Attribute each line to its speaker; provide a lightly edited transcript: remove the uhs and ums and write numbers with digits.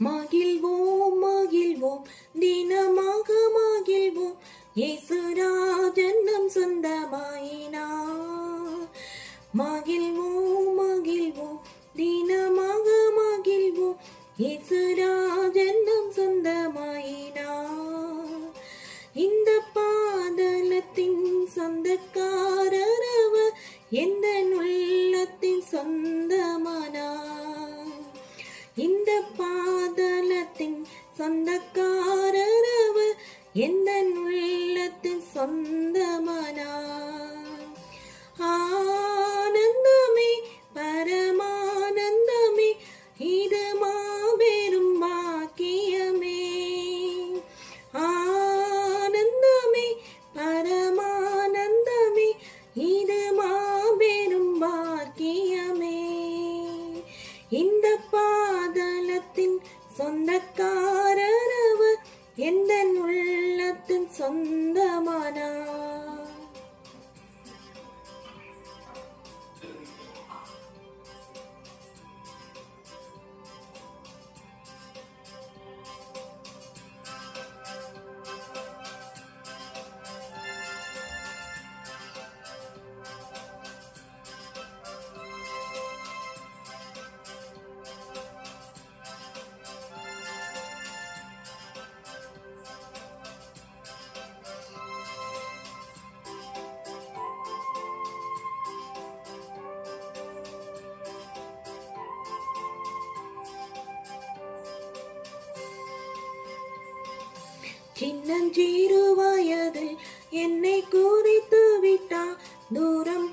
Speaker 1: மகிழ்வோம் மகிழ்வோம் தினமாக மகிழ்வோம் இயேசுராஜன் நம் சொந்தமாயினார். மகிழ்வோம் மகிழ்வோம் தினமாக மகிழ்வோம் இயேசுராஜன் நம் சொந்தமாயினார். இந்த பாதலத்தின் சொந்தக்காரர் அவர், எந்த உள்ளத்தின் சொந்தமானார். இந்த பாதலத்தின் சொந்தக்காரர் அவர், எந்த உள்ளத்தின் சொந்தமானார். ஆனந்தமே பரமானந்தமே இது மாபெரும் பாக்கியமே. ஆனந்தமே பரமானந்தமே இது மாபெரும் பாக்கியமே. இந்த பாதலத்தின் சொந்தக்காரர் அவர், எந்த உள்ளத்தின் சொந்தமானார். சின்னஞ்சிறு வயதில் என்னை குறித்து விட்டார், தூரம்